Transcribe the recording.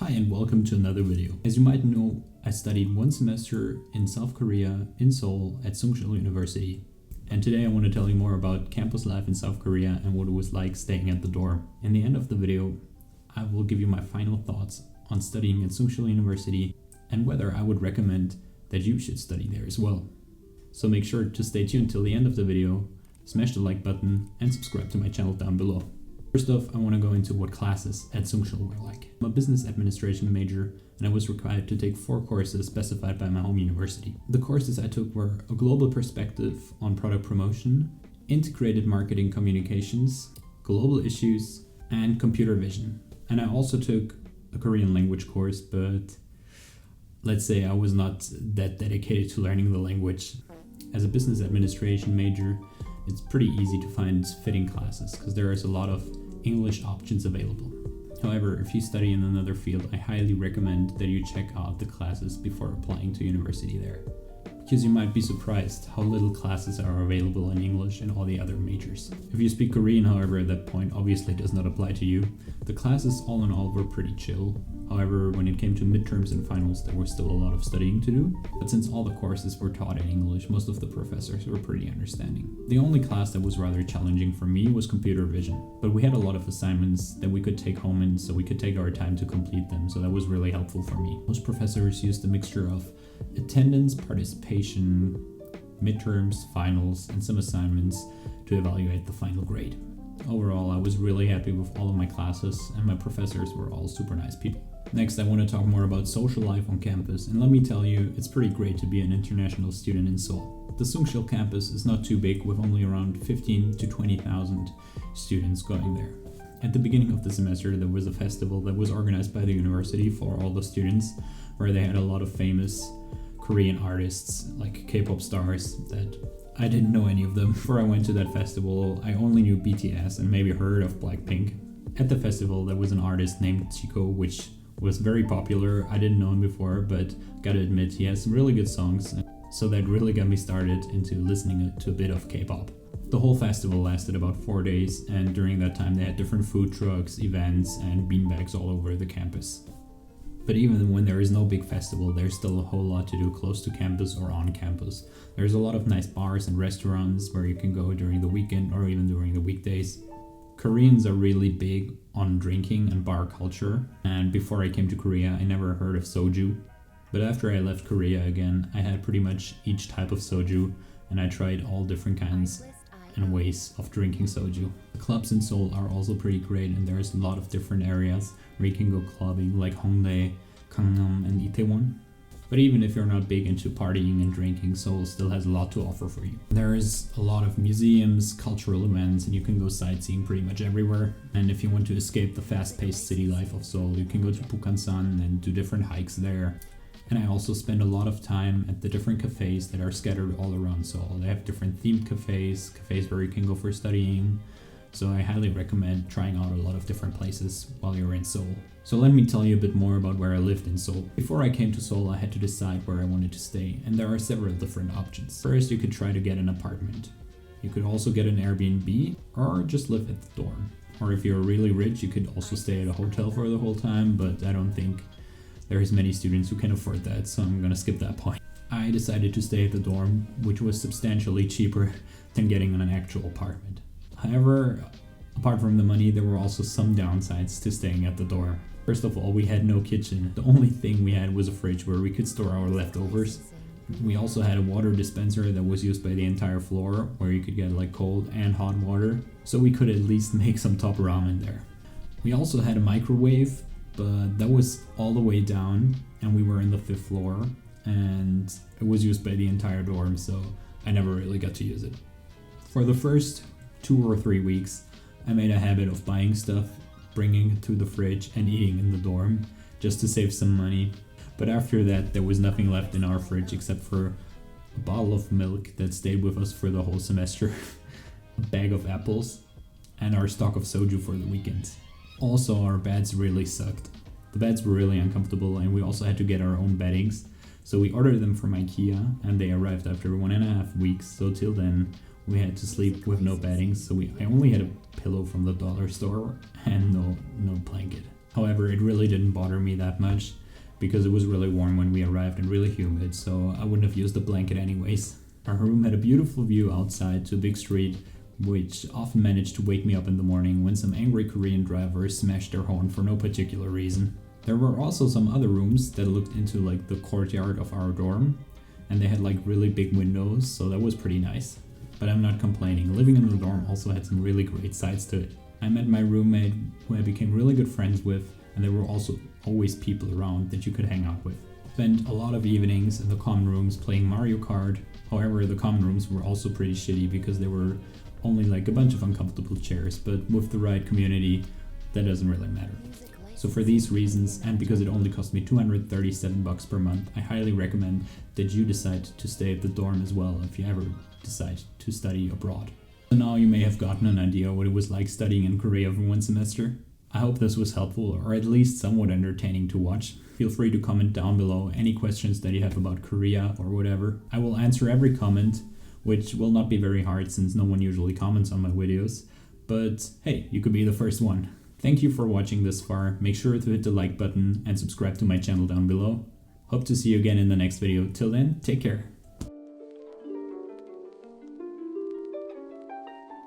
Hi and welcome to another video. As you might know, I studied one semester in South Korea in Seoul at Soongsil University. And today I want to tell you more about campus life in South Korea and what it was like staying at the dorm. In the end of the video, I will give you my final thoughts on studying at Soongsil University and whether I would recommend that you should study there as well. So make sure to stay tuned till the end of the video, smash the like button and subscribe to my channel down below. First off, I want to go into what classes at Soongsil were like. I'm a business administration major and I was required to take 4 courses specified by my home university. The courses I took were a global perspective on product promotion, integrated marketing communications, global issues, and computer vision. And I also took a Korean language course, but let's say I was not that dedicated to learning the language. As a business administration major, it's pretty easy to find fitting classes because there is a lot of English options available. However, if you study in another field, I highly recommend that you check out the classes before applying to university there. Because you might be surprised how little classes are available in English in all the other majors. If you speak Korean, however, that point obviously does not apply to you. The classes all in all were pretty chill. However, when it came to midterms and finals, there was still a lot of studying to do. But since all the courses were taught in English, most of the professors were pretty understanding. The only class that was rather challenging for me was computer vision. But we had a lot of assignments that we could take home and so we could take our time to complete them, so that was really helpful for me. Most professors used a mixture of attendance, participation, midterms, finals, and some assignments to evaluate the final grade. Overall, I was really happy with all of my classes and my professors were all super nice people. Next, I want to talk more about social life on campus, and let me tell you, it's pretty great to be an international student in Seoul. The Soongsil campus is not too big with only around 15 to 20,000 students going there. At the beginning of the semester, there was a festival that was organized by the university for all the students, where they had a lot of famous Korean artists, like K-pop stars, that I didn't know any of them. Before I went to that festival, I only knew BTS and maybe heard of Blackpink. At the festival, there was an artist named Chico, which was very popular. I didn't know him before, but gotta admit, he has some really good songs. So that really got me started into listening to a bit of K-pop. The whole festival lasted about 4 days, and during that time they had different food trucks, events, and beanbags all over the campus. But even when there is no big festival, there's still a whole lot to do close to campus or on campus. There's a lot of nice bars and restaurants where you can go during the weekend or even during the weekdays. Koreans are really big on drinking and bar culture, and before I came to Korea, I never heard of soju. But after I left Korea again, I had pretty much each type of soju, and I tried all different kinds and ways of drinking soju. The clubs in Seoul are also pretty great, and there's a lot of different areas where you can go clubbing, like Hongdae, Gangnam, and Itaewon. But even if you're not big into partying and drinking, Seoul still has a lot to offer for you. There is a lot of museums, cultural events, and you can go sightseeing pretty much everywhere. And if you want to escape the fast-paced city life of Seoul, you can go to Bukhansan and do different hikes there. And I also spend a lot of time at the different cafes that are scattered all around Seoul. They have different themed cafes where you can go for studying. So I highly recommend trying out a lot of different places while you're in Seoul. So let me tell you a bit more about where I lived in Seoul. Before I came to Seoul, I had to decide where I wanted to stay, and there are several different options. First, you could try to get an apartment. You could also get an Airbnb or just live at the dorm. Or if you're really rich, you could also stay at a hotel for the whole time, but I don't think there's many students who can afford that, so I'm gonna skip that point. I decided to stay at the dorm, which was substantially cheaper than getting an actual apartment. However, apart from the money, there were also some downsides to staying at the dorm. First of all, we had no kitchen. The only thing we had was a fridge where we could store our leftovers. We also had a water dispenser that was used by the entire floor, where you could get like cold and hot water, so we could at least make some top ramen there. We also had a microwave, but that was all the way down, and we were in the 5th floor, and it was used by the entire dorm, so I never really got to use it. For the first 2 or 3 weeks, I made a habit of buying stuff, bringing it to the fridge, and eating in the dorm, just to save some money. But after that, there was nothing left in our fridge except for a bottle of milk that stayed with us for the whole semester, a bag of apples, and our stock of soju for the weekends. Also, our beds really sucked. The beds were really uncomfortable, and we also had to get our own beddings. So we ordered them from IKEA, and they arrived after 1.5 weeks. So till then, we had to sleep with no bedding. So I only had a pillow from the dollar store and no blanket. However, it really didn't bother me that much because it was really warm when we arrived and really humid, so I wouldn't have used the blanket anyways. Our room had a beautiful view outside to a big street, which often managed to wake me up in the morning when some angry Korean drivers smashed their horn for no particular reason. There were also some other rooms that looked into like the courtyard of our dorm, and they had like really big windows, so that was pretty nice. But I'm not complaining. Living in the dorm also had some really great sides to it. I met my roommate, who I became really good friends with, and there were also always people around that you could hang out with. Spent a lot of evenings in the common rooms playing Mario Kart. However, the common rooms were also pretty shitty because they were only like a bunch of uncomfortable chairs, but with the right community, that doesn't really matter. So for these reasons, and because it only cost me $237 per month, I highly recommend that you decide to stay at the dorm as well if you ever decide to study abroad. So now you may have gotten an idea what it was like studying in Korea for one semester. I hope this was helpful, or at least somewhat entertaining to watch. Feel free to comment down below any questions that you have about Korea or whatever. I will answer every comment, which will not be very hard since no one usually comments on my videos. But hey, you could be the first one. Thank you for watching this far. Make sure to hit the like button and subscribe to my channel down below. Hope to see you again in the next video. Till then, take care.